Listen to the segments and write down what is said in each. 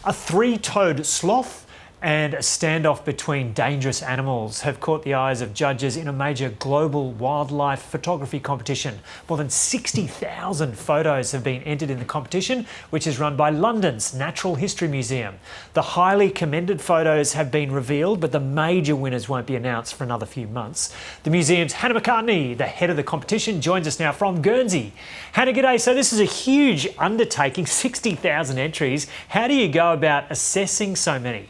A three-toed sloth and a standoff between dangerous animals have caught the eyes of judges in a major global wildlife photography competition. More than 60,000 photos have been entered in the competition, which is run by London's Natural History Museum. The highly commended photos have been revealed, but the major winners won't be announced for another few months. The museum's Hannah McCartney, the head of the competition, joins us now from Guernsey. Hannah, g'day. So this is a huge undertaking, 60,000 entries. How do you go about assessing so many?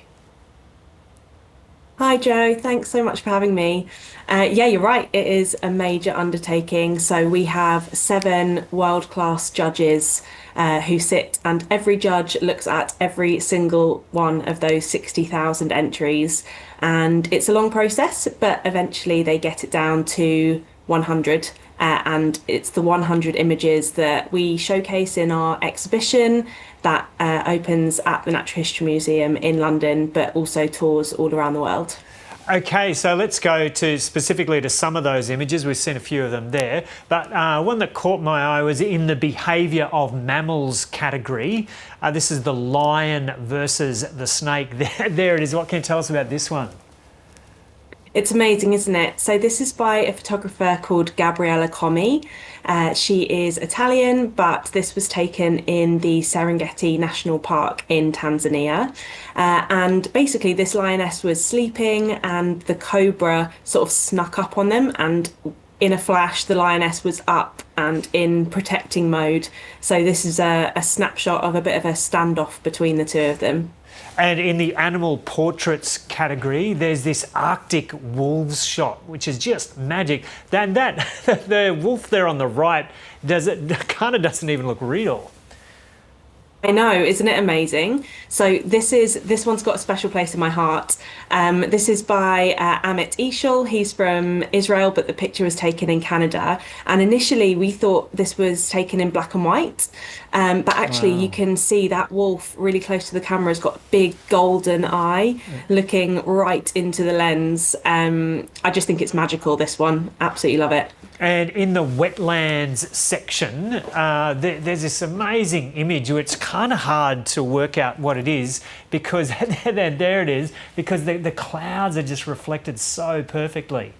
Hi Joe, thanks so much for having me. Yeah, you're right, it is a major undertaking. So we have 7 world-class judges who sit, and every judge looks at every single one of those 60,000 entries. And it's a long process, but eventually they get it down to 100. And it's the 100 images that we showcase in our exhibition that opens at the Natural History Museum in London, but also tours all around the world. Okay, so let's go specifically to some of those images. We've seen a few of them there, but one that caught my eye was in the behaviour of mammals category. This is the lion versus the snake. There it is. What can you tell us about this one? It's amazing, isn't it? So this is by a photographer called Gabriella Commi. She is Italian, but this was taken in the Serengeti National Park in Tanzania. And basically this lioness was sleeping and the cobra sort of snuck up on them, and in a flash, the lioness was up and in protecting mode. So this is a snapshot of a bit of a standoff between the two of them. And in the animal portraits category, there's this Arctic wolves shot, which is just magic. The wolf there on the right kind of doesn't even look real. I know, isn't it amazing? So this one's got a special place in my heart. This is by Amit Ishal. He's from Israel, but the picture was taken in Canada. And initially we thought this was taken in black and white. But actually you can see that wolf really close to the camera has got a big golden eye looking right into the lens. I just think it's magical, this one. Absolutely love it. And in the wetlands section, there's this amazing image. It's kind of hard to work out what it is because there it is, because the clouds are just reflected so perfectly.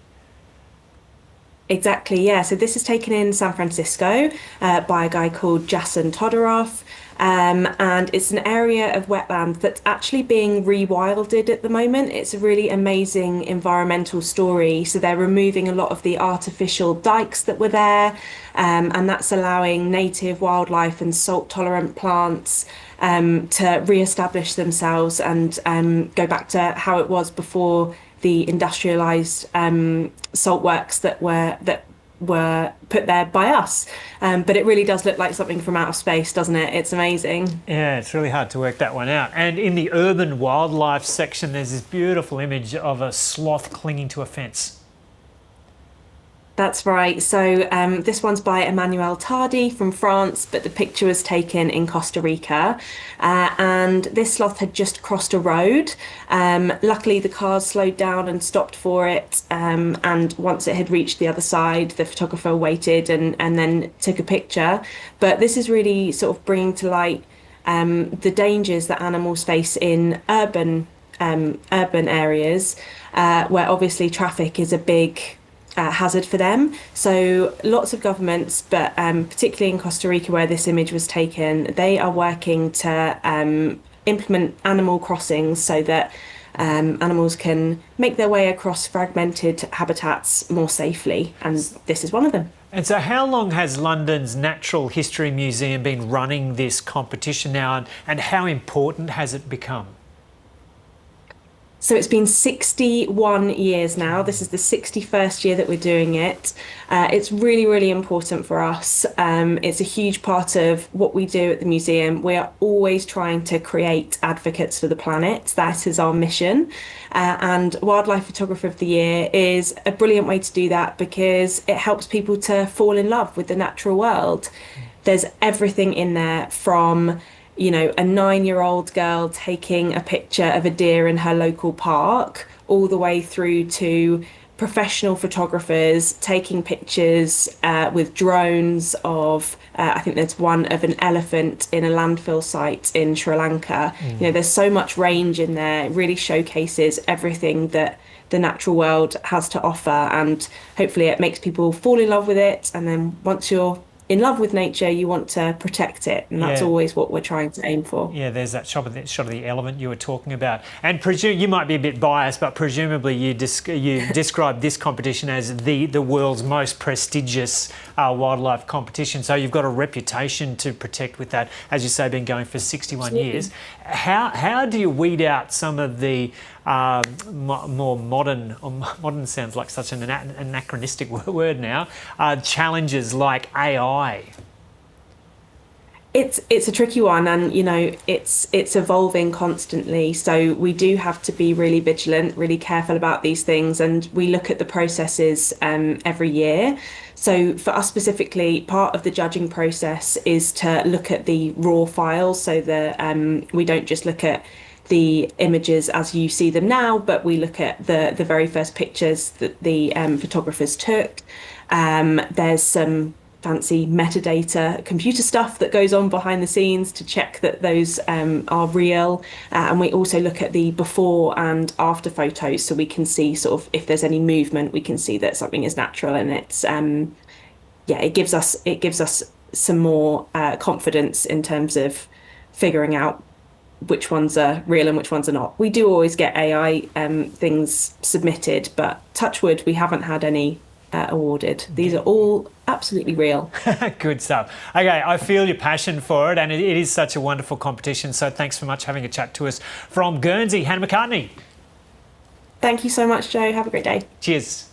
Exactly, yeah. So this is taken in San Francisco by a guy called Jason Todorov. And it's an area of wetland that's actually being rewilded at the moment. It's a really amazing environmental story. So they're removing a lot of the artificial dikes that were there, and that's allowing native wildlife and salt-tolerant plants to re-establish themselves and go back to how it was before the industrialized salt works that were put there by us. But it really does look like something from outer space, doesn't it? It's amazing. Yeah, it's really hard to work that one out. And in the urban wildlife section, there's this beautiful image of a sloth clinging to a fence. That's right. So this one's by Emmanuel Tardy from France, but the picture was taken in Costa Rica. And this sloth had just crossed a road. Luckily, the cars slowed down and stopped for it. And once it had reached the other side, the photographer waited and then took a picture. But this is really sort of bringing to light the dangers that animals face in urban areas, where obviously traffic is a big hazard for them. So lots of governments, but particularly in Costa Rica where this image was taken, they are working to implement animal crossings so that animals can make their way across fragmented habitats more safely, and this is one of them. And so how long has London's Natural History Museum been running this competition now, and how important has it become? So it's been 61 years now. This is the 61st year that we're doing it. It's really, really important for us. It's a huge part of what we do at the museum. We are always trying to create advocates for the planet. That is our mission. And Wildlife Photographer of the Year is a brilliant way to do that because it helps people to fall in love with the natural world. There's everything in there from a 9-year-old girl taking a picture of a deer in her local park, all the way through to professional photographers taking pictures with drones of, I think there's one of an elephant in a landfill site in Sri Lanka. You know, there's so much range in there. It really showcases everything that the natural world has to offer, and hopefully it makes people fall in love with it. And then once you're in love with nature, you want to protect it, and that's always what we're trying to aim for. Yeah, there's that shot of the elephant you were talking about, and you might be a bit biased, but presumably you describe this competition as the world's most prestigious wildlife competition. So you've got a reputation to protect with that, as you say, been going for 61 years. How do you weed out some of the more modern sounds like such an anachronistic word now, challenges like AI? It's a tricky one, and you know it's evolving constantly. So we do have to be really vigilant, really careful about these things, and we look at the processes every year. So for us specifically, part of the judging process is to look at the raw files. So we don't just look at the images as you see them now, but we look at the very first pictures that the photographers took. There's some fancy metadata computer stuff that goes on behind the scenes to check that those are real. And we also look at the before and after photos, so we can see sort of if there's any movement, we can see that something is natural, and it's it gives us some more confidence in terms of figuring out which ones are real and which ones are not. We do always get AI things submitted, but touch wood, we haven't had any awarded. These are all absolutely real. Good stuff. Okay, I feel your passion for it, and it is such a wonderful competition. So thanks so much for having a chat to us from Guernsey. Hannah McCartney. Thank you so much, Joe. Have a great day. Cheers.